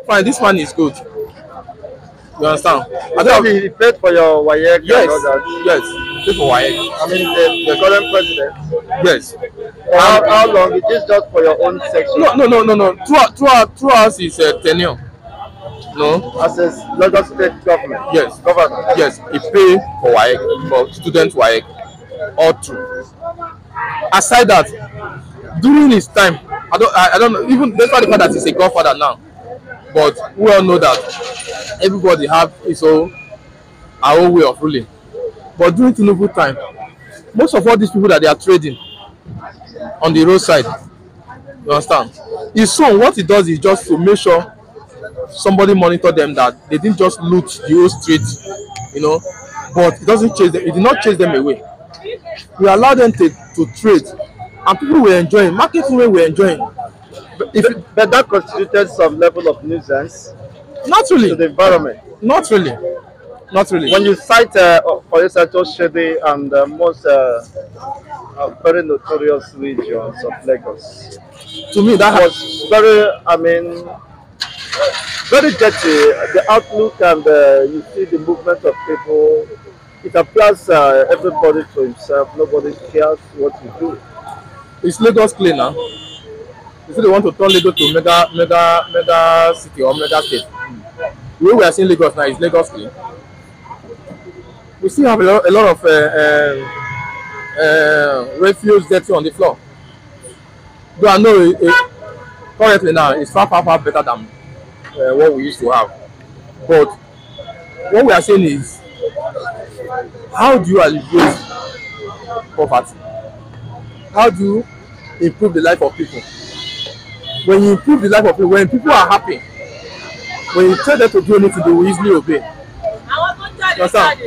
fine, this one is good. You understand? I So don't. he paid for your WAEC Yes, and all that. yes. Pay for WAEC. I mean, the current president. Yes. For how long? It is just for your own section. No. Throughout is tenure. No. As a Lagos state government. Yes. Governor. Yes. He pay for WAEC, for student WAEC, all through. Aside that, during his time, I don't know. Even despite the fact that he's a godfather now, but we all know that everybody have his own our own way of ruling. But during Tinubu time, most of all these people that they are trading on the roadside, you understand? His son, what he does is just to make sure somebody monitor them, that they didn't just loot the whole street, you know. But it doesn't chase them. It did not chase them away. We allow them to trade, and people were enjoying. Market women were enjoying. But that constituted some level of nuisance Not really. to the environment. Not really. Not really. When you cite, for instance, Oshede and most very notorious regions of Lagos, To me, that was very, I mean, very dirty. The outlook and you see the movement of people. It applies everybody to himself. Nobody cares what you do. it's Lagos clean now. You see, they want to turn Lagos to mega city or mega state. The way we are seeing Lagos now is Lagos clean. We still have a lot of refuse dirty on the floor. Though I know currently now it's far better than what we used to have. But what we are saying is, how do you alleviate poverty? How do you improve the life of people? When you improve the life of people, when people are happy, when you tell them to do anything, they will easily obey. You understand?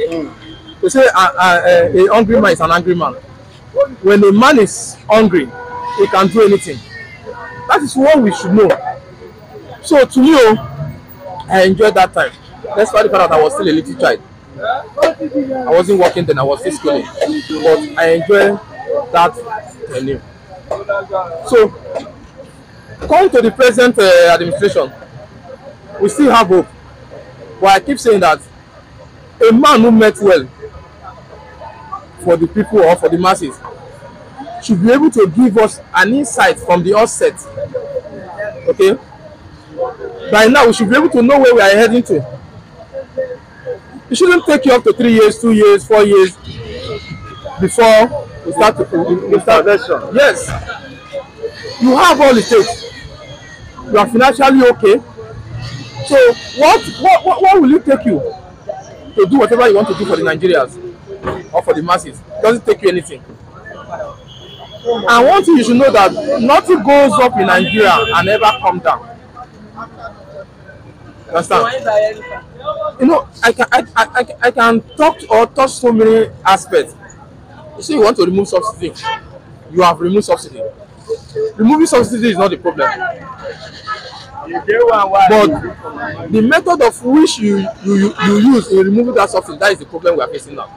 They say a hungry man is an angry man. When a man is hungry, he can do anything. That is what we should know. So to me, I enjoyed that time. That's why the fact that I was still a little child. I wasn't working then, I was still schooling. But I enjoyed that tenure. So, coming to the present administration, we still have hope. But I keep saying that a man who meant well for the people or for the masses should be able to give us an insight from the outset. Okay? By now, we should be able to know where we are heading to. It shouldn't take you up to 3 years, 2 years, 4 years before we start to. Yes. You have all it takes. You are financially okay. So what will it take you to do whatever you want to do for the Nigerians or for the masses? It doesn't take you anything. And one thing you should know, that nothing goes up in Nigeria and never come down. Understand? You know, I can talk or touch so many aspects. You say you want to remove subsidy, you have removed subsidy. Removing subsidy is not the problem, but the method of which you use in removing that subsidy, that is the problem we are facing now.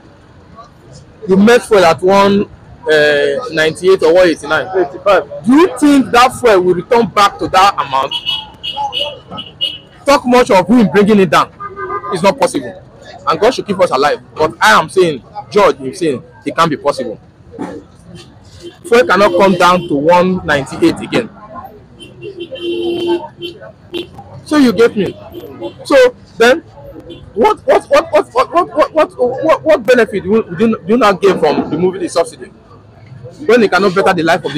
You met fuel at 198 or 189. 85. Do you think that fuel will return back to that amount? Talk much of him bringing it down. It's not possible, and God should keep us alive. But I am saying, George is saying, it can't be possible. Fuel cannot come down to 198 again. So you get me. So then, what benefit do you not get from removing the subsidy when it cannot better the life of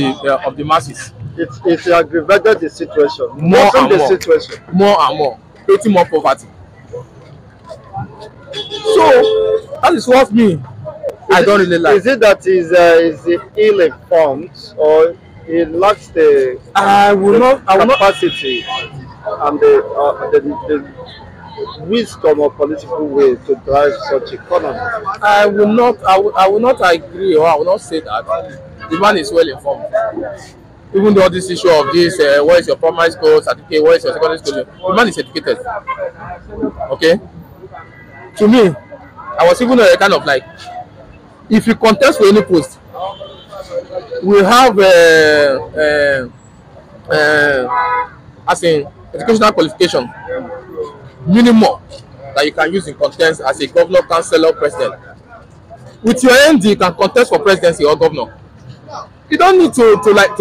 the masses? It's aggravated the situation. More and more, creating more poverty. So that is what I don't really like. Is it that is ill-informed, or he lacks the capacity and the wisdom or political way to drive such economy? I will not agree, or I will not say that. The man is well informed. Even though this issue of this, what is your primary school certificate, what is your secondary school, the man is educated. Okay? To me, I was even kind of like, if you contest for any post, we have as in educational qualification minimum that you can use in contest as a governor, councillor, president. With your ND, you can contest for presidency or governor. You don't need to like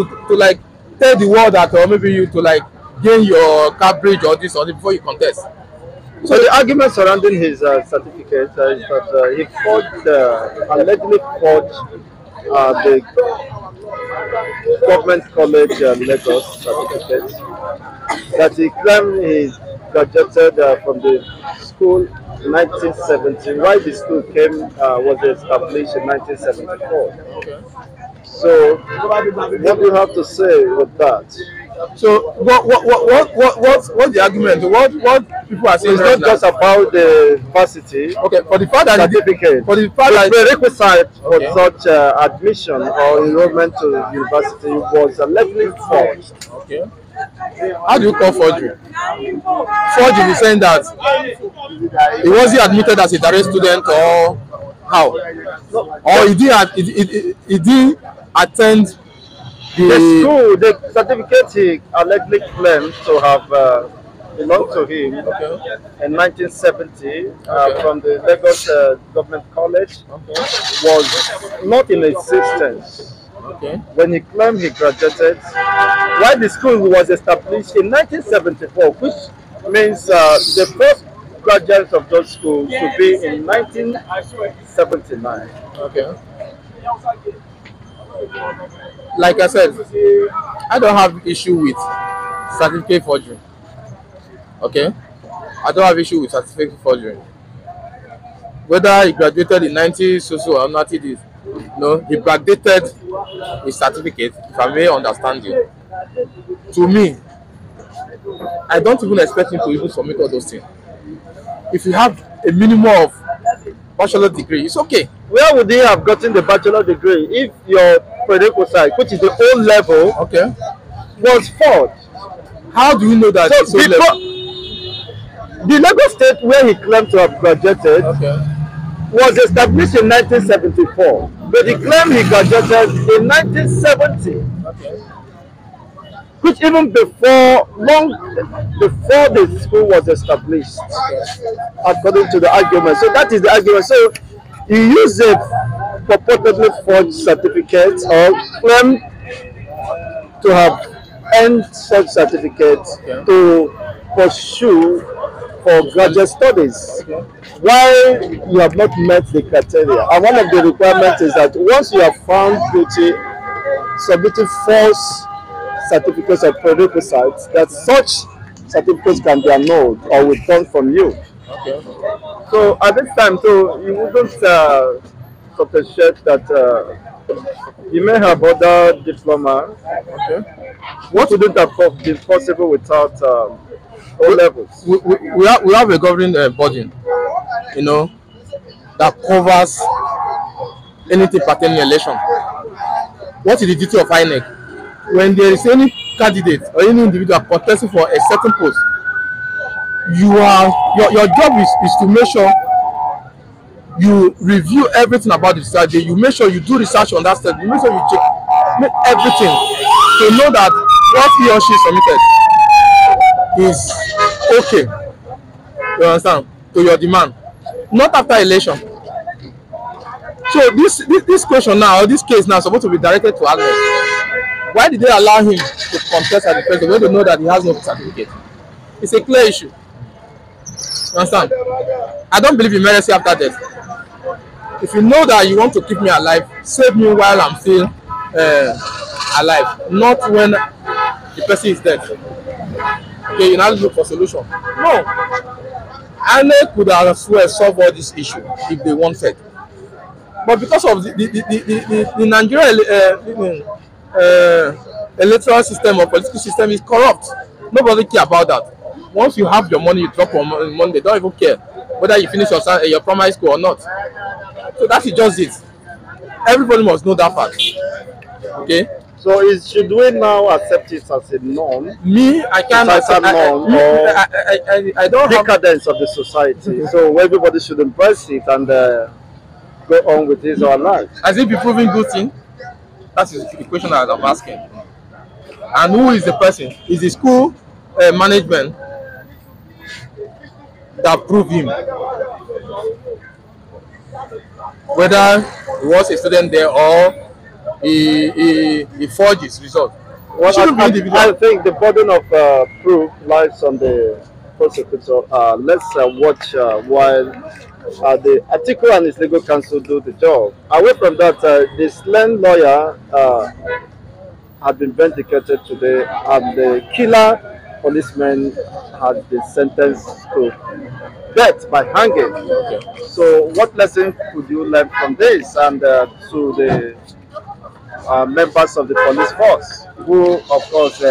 tell the world that, or maybe you to like gain your coverage or this or that before you contest. So the argument surrounding his certificate is that he forged, allegedly forged the government college Lagos certificate that he claimed he graduated from the school in 1970, while the school was established in 1974. So, what do you have to say with that? So what's the argument? What people are saying? It's not just about the varsity. Okay, for the fact that certificate, for the fact that prerequisite for such admission or enrollment to university was allegedly forged. Okay. How do you call forgery? Forgery is saying that he wasn't admitted as a direct student, or how? Or he didn't attend the school. The certificate he allegedly claimed to have belonged to him in 1970 from the Lagos Government College was not in existence. When he claimed he graduated, while the school was established in 1974, which means the first graduates of those schools should be in 1979. Like I said, I don't have issue with certificate forgery. I don't have issue with certificate forgery. Whether he graduated in 90 so or not, it is. No, he backdated his certificate, if I may understand you. To me, I don't even expect him to even submit all those things. If you have a minimum of bachelor degree, it's okay. Where would he have gotten the bachelor degree if your prerequisite, which is the O level, was forged? How do you know that? So the Lagos State, where he claimed to have graduated, was established in 1974, but he claimed he graduated in 1970, which even long before the school was established, according to the argument. So that is the argument. So he used a purportedly forged certificate or claimed to have earned such certificate to pursue for graduate studies, while you have not met the criteria. And one of the requirements is that once you are found guilty submitting false certificates or prerequisites, that such certificates can be annulled or withdrawn from you. So at this time, so you wouldn't substantiate that you may have other diploma. What wouldn't have been possible without O levels? We have a governing body, that covers anything pertaining to election. What is the duty of INEC? When there is any candidate or any individual contesting for a certain post, your job is to make sure you review everything about the study. You make sure you do research on that study. You make sure you make everything to know that what he or she submitted is okay. You understand? To your demand, not after election. So this question now, or this case now, is supposed to be directed to Agnes. Why did they allow him to contest as the president when they know that he has no certificate? It's a clear issue. You understand? I don't believe in mercy after death. If you know that you want to keep me alive, save me while I'm still alive, not when the person is dead. Okay, you now look for solution. No. INEC could have solved all this issue if they wanted. But because of the Nigerian electoral system or political system is corrupt, nobody care about that. Once you have your money, you drop on Monday. They don't even care whether you finish your primary school or not. So that is just it. Everybody must know that fact. Okay. So should we now accept it as a norm? Me, I can't accept I don't have decadence of the society. So everybody should embrace it and go on with his or her life. Has it been proven good thing? That's the question that I'm asking. And who is the person? Is the school management? that prove him, whether he was a student there or he forged his result. Well, Shouldn't be individual. I think the burden of proof lies on the prosecutor. Let's watch while the article and his legal counsel do the job. Away from that, the slain lawyer had been vindicated today, and the killer policeman had been sentenced to death by hanging. Okay. So, what lesson could you learn from this, and to the members of the police force, who, of course,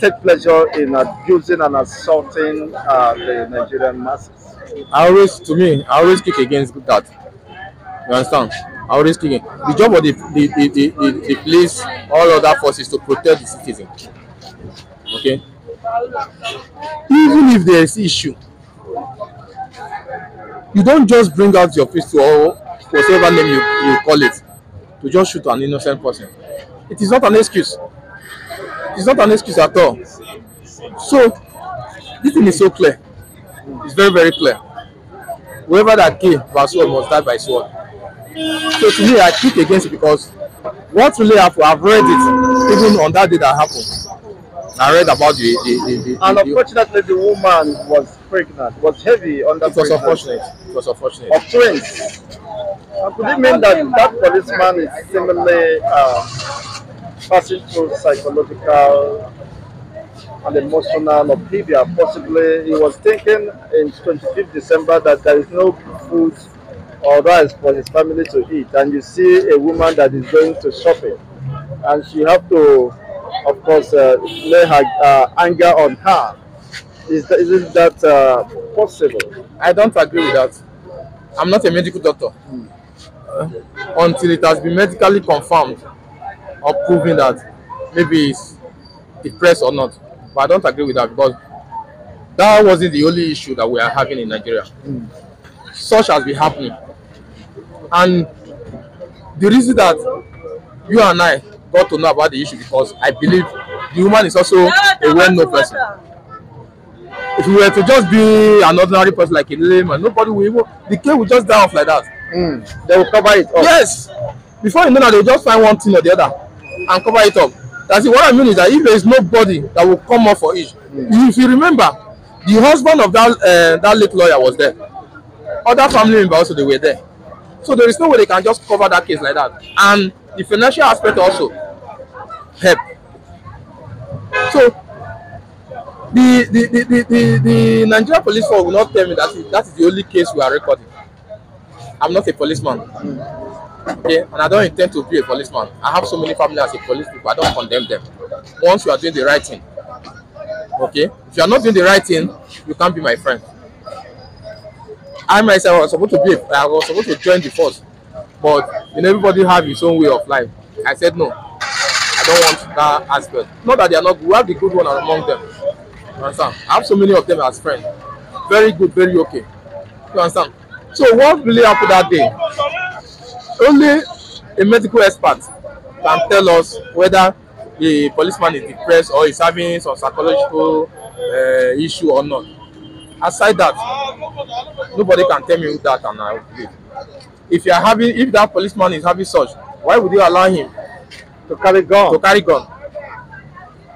take pleasure in abusing and assaulting the Nigerian masses? I always kick against that. You understand? I always kick it. The job of the police, all other forces, to protect the citizen. Okay? Even if there is issue, you don't just bring out your pistol or whatever name you call it to just shoot an innocent person. It is not an excuse. It is not an excuse at all. So, this thing is so clear. It's very, very clear. Whoever that came by sword must die by sword. So to me, I kick against it because what really happened, I've read it even on that day that happened. I read about and unfortunately, the woman was pregnant, was heavy under it was unfortunate. It was unfortunate. Of twins. Could it mean that that policeman is similarly passing through psychological and emotional upheaval? Possibly he was thinking in 25th December that there is no food or rice for his family to eat, and you see a woman that is going to shopping, and she have to, of course, lay her anger on her. Isn't that possible? I don't agree with that. I'm not a medical doctor. Until it has been medically confirmed or proven that maybe it's depressed or not. But I don't agree with that because that wasn't the only issue that we are having in Nigeria. Such has been happening. And the reason that you and I got to know about the issue because I believe the woman is also a well-known person. If we were to just be an ordinary person like a layman, nobody will even, the case will just die off like that. They will cover it up. Yes. Before you know that, they'll just find one thing or the other and cover it up. That's it. What I mean is that if there is nobody that will come up for it, if you remember, the husband of that late lawyer was there. Other family members also, they were there. So there is no way they can just cover that case like that. And the financial aspect also help. So the Nigerian police force will not tell me that is the only case we are recording. I'm not a policeman. Okay, and I don't intend to be a policeman. I have so many family as a police people. I don't condemn them. Once you are doing the right thing, okay. If you are not doing the right thing, you can't be my friend. I myself was supposed to join the force, but everybody have his own way of life. I said no. I don't want that aspect. Not that they are not good. We have the good one among them. You understand? I have so many of them as friends. Very good, very okay. You understand? So what really happened that day? Only a medical expert can tell us whether the policeman is depressed or is having some psychological issue or not. Aside that, nobody can tell me that, and I will believe. If that policeman is having such, why would you allow him to carry gun?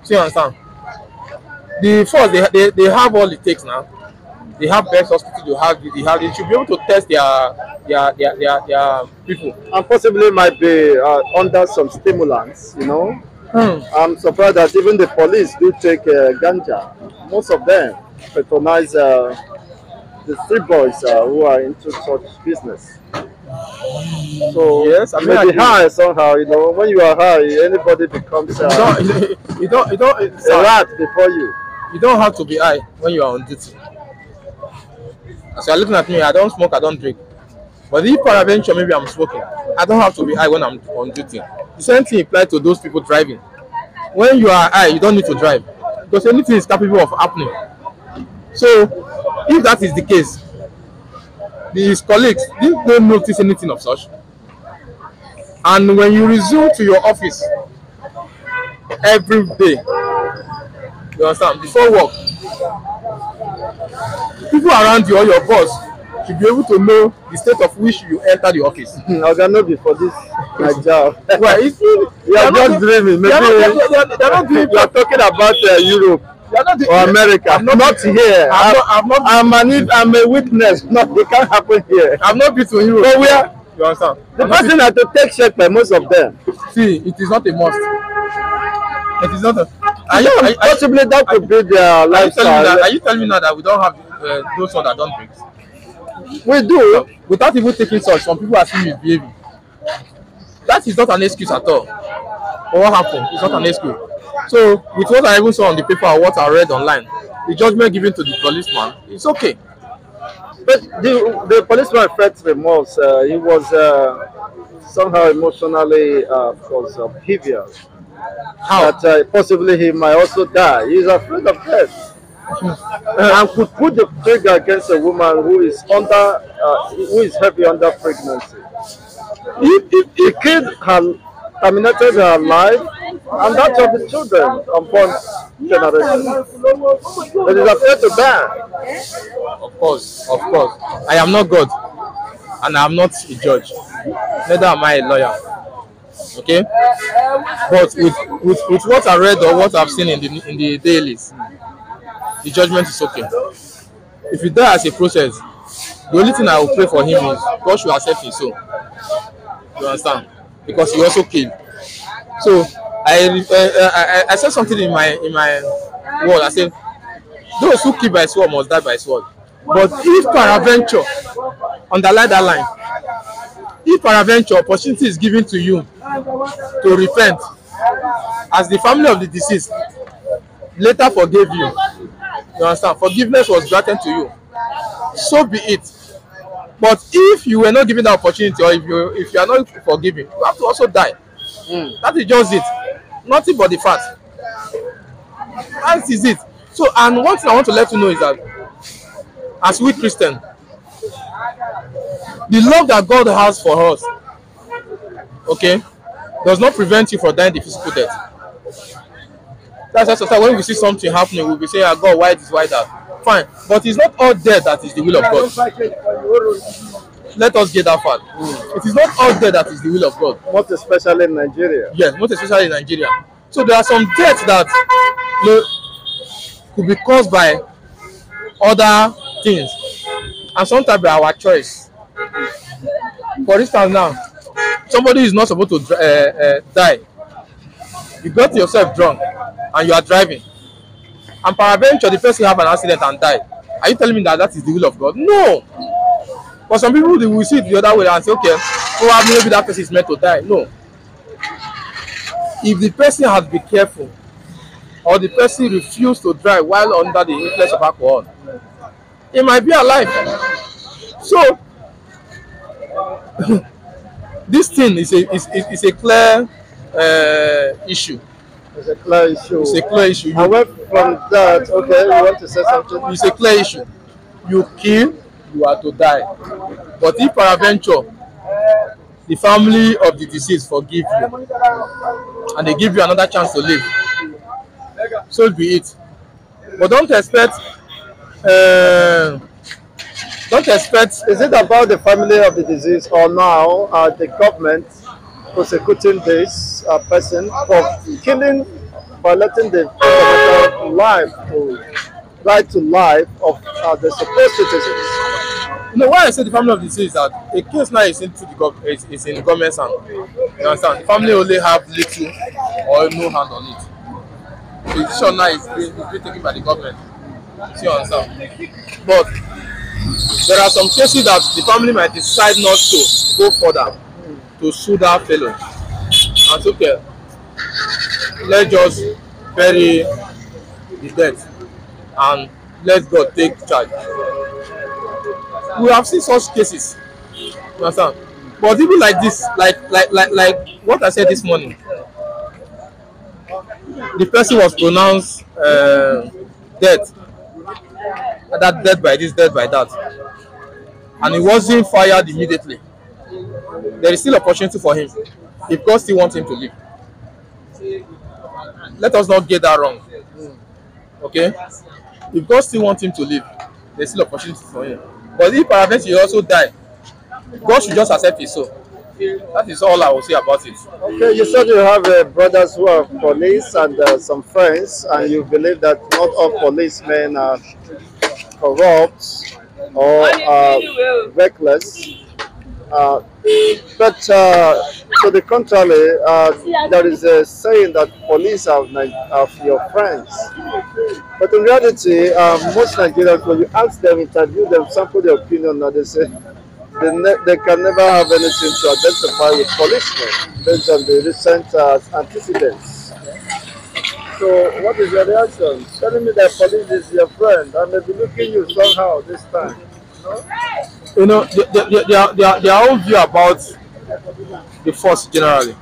See, you understand? The force they have all it takes now. They have best hospital. They should be able to test their people. And possibly might be under some stimulants, I'm surprised that even the police do take ganja. Most of them patronize the street boys who are into such business. So yes, I mean, maybe high somehow, when you are high, anybody becomes a rat before you. You don't have to be high when you are on duty. As you are looking at me, I don't smoke, I don't drink. But if peradventure maybe I'm smoking, I don't have to be high when I'm on duty. The same thing applies to those people driving. When you are high, you don't need to drive because anything is capable of happening. So, if that is the case, his colleagues didn't notice anything of such. And when you resume to your office every day, you understand, before work, People around you or your boss should be able to know the state of which you enter the office. Oga no be for this my job. Well, it's You are just dreaming. Maybe they're not doing you are talking about Europe or America. I'm not here. I'm a witness. Not it can't happen here. I've not been to Europe. But we are. You understand? The person had to take check by most of them. See, it is not a must. It is not a. Possibly that could be their lifestyle. Are you telling me now that we don't have those ones that don't drink? We do. So, without even taking such, some people are still misbehaving. That is not an excuse at all. For what happened, it's not an excuse. So, with what I even saw on the paper or what I read online, the judgment given to the policeman, it's okay. But the policeman felt remorse. He was somehow emotionally heavier. How? That possibly he might also die. He's afraid of death. And could put the trigger against a woman who is heavy under pregnancy. He killed her, terminated her life, and that of the children unborn generation. But he's afraid to die. Of course. I am not God, and I am not a judge. Neither am I a lawyer. Okay, but with what I read or what I've seen in the dailies, the judgment is okay. If you die as a process, the only thing I will pray for him is God should accept his soul. You understand? Because he also killed. So I said something in my word. I said those who kill by sword must die by sword. But if peradventure, underline that line, if peradventure opportunity is given to you to repent, as the family of the deceased later forgave you, you understand, forgiveness was granted to you, so be it. But if you were not given the opportunity, or if you are not forgiven, you have to also die. That is just it. Nothing but the fact. That is it. So, and one thing I want to let you know is that as we Christians, the love that God has for us, okay, does not prevent you from dying the physical death. That's why when we see something happening, we'll be saying, oh, God, why this, why that? Fine. But it's not all death that is the will of God. Let us get that fact. It is not all death that is the will of God. Most especially in Nigeria. Yes, most especially in Nigeria. So there are some deaths that could be caused by other things, and sometimes by our choice. For instance, now somebody is not supposed to die. You got yourself drunk and you are driving, and peradventure the person have an accident and die. Are you telling me that is the will of God? No. For some people, they will see it the other way and say, okay, probably maybe that person is meant to die. No. If the person has been careful, or the person refused to drive while under the influence of alcohol, he might be alive. So this thing is a clear issue. It's a clear issue. It's a clear issue. However, from that, okay, you want to say something? It's a clear issue. You kill, you are to die. But if peradventure the family of the deceased forgive you and they give you another chance to live, so be it. But don't expect. Is it about the family of the deceased, or now the government prosecuting this person for killing, violating the right to life of the supposed citizens? You know why I say the family of the deceased is that a case now is into the is in government's hand. You understand? The family only have little or no hand on it. The decision now is being taken by the government. So you understand? But there are some cases that the family might decide not to go further to sue that fellow. And it's okay, let's just bury the dead and let God take charge. We have seen such cases. You understand? But even like this, like what I said this morning, the person was pronounced dead. That dead by this, dead by that, and he wasn't fired immediately. There is still opportunity for him if God still wants him to live. Let us not get that wrong. Okay? If God still wants him to live, there's still opportunity for him. But if peradventure you also die, God should just accept it. So that is all I will say about it. Okay, you said you have brothers who are police and some friends, and you believe that not all policemen are corrupt or reckless. Uh, but to the contrary, there is a saying that police are your friends. But in reality, most Nigerians, when you ask them, interview them, sample their opinion, now they say they can never have anything to identify with policemen based on the recent antecedents. So, what is your reaction? Telling me that police is your friend, and they be looking you somehow this time. No? You know, their own view about the force generally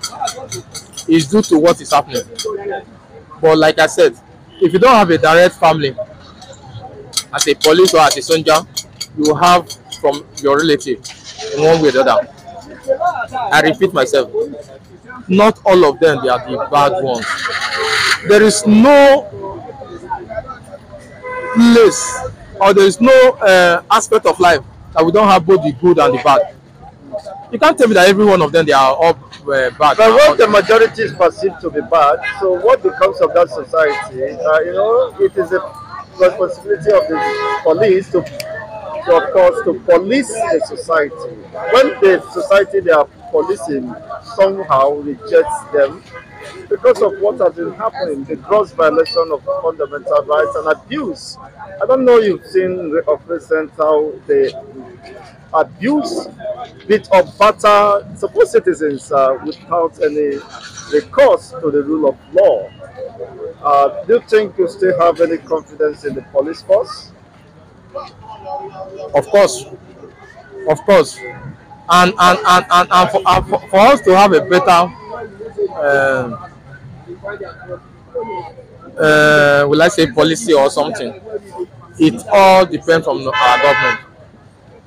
is due to what is happening. But like I said, if you don't have a direct family as a police or as a soldier, you will have from your relative in one way or the other. I repeat myself, not all of them they are the bad ones. There is no place or there is no aspect of life that we don't have both the good and the bad. You can't tell me that every one of them they are all bad. But what the majority is perceived to be bad, so what becomes of that society? It is a responsibility of the police of course, to police the society. When the society they are policing somehow rejects them because of what has been happening, the gross violation of fundamental rights and abuse. I don't know you've seen of recent how they abuse, beat up, batter suppose citizens without any recourse to the rule of law. Do you think you still have any confidence in the police force? Of course, of course, and for us to have a better, will I say policy or something, it all depends on our government.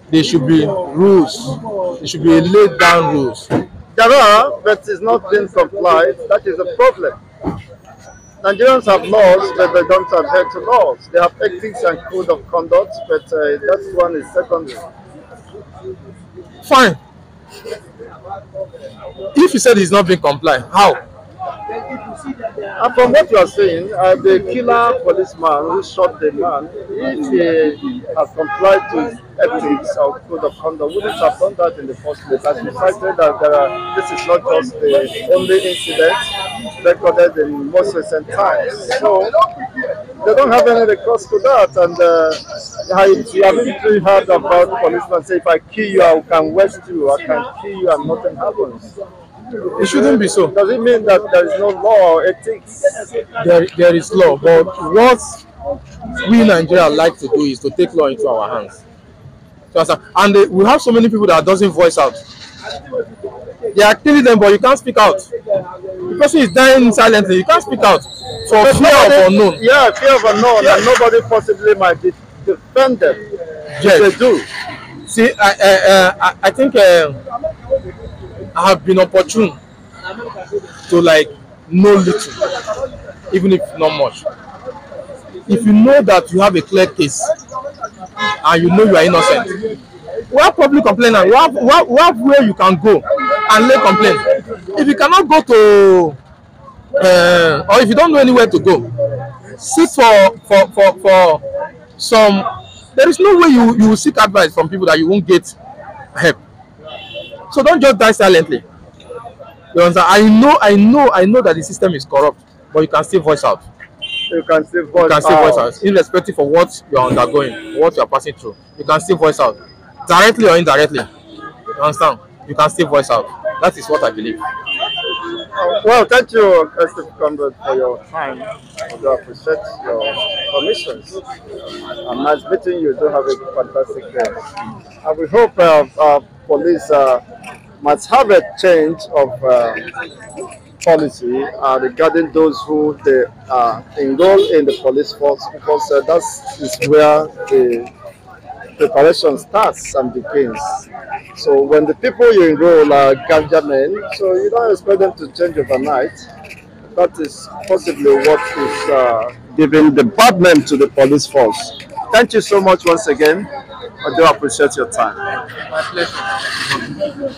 There should be rules. There should be laid down rules. There are, but it's not being complied. That is the problem. Nigerians have laws, but they don't adhere to laws. They have ethics and code of conduct, but that one is secondary. Fine. If you said it's not being complied, how? And from what you are saying, the killer policeman who shot the man, if he has complied to his ethics or code of conduct, wouldn't have done that in the first place. As you cited, that this is not just the only incident recorded in most recent times. So they don't have any recourse to that. And you haven't really heard about policemen say, if I kill you, I can arrest you, I can kill you, and nothing happens. It shouldn't be so. Does it mean that there is no law or ethics? There is law, but what we in Nigeria like to do is to take law into our hands. And we have so many people that doesn't voice out. They are killing them, but you can't speak out. The person is dying silently. You can't speak out for fear of unknown. Yeah, fear of unknown, and nobody possibly might defend them. Yes. They do. See, I think I have been opportune to know little, even if not much. If you know that you have a clear case and you know you are innocent, we have public complainant. We have where you can go and lay complaint. If you cannot go to, or if you don't know anywhere to go, seek for some. There is no way you will seek advice from people that you won't get help. So don't just die silently. You understand? I know that the system is corrupt, but you can still voice out. You can still voice out, irrespective of what you are undergoing, what you are passing through. You can still voice out, directly or indirectly. You understand? You can still voice out. That is what I believe. Well, thank you, Christopher Comrade, for your time. I do appreciate your permissions. I'm nice meeting you. Do have a fantastic day. And we hope police must have a change of policy regarding those who they enroll in the police force, because that is where the preparation starts and begins. So when the people you enroll are ganja men, so you don't expect them to change overnight. That is possibly what is giving the bad name to the police force. Thank you so much once again. I do appreciate your time. My pleasure.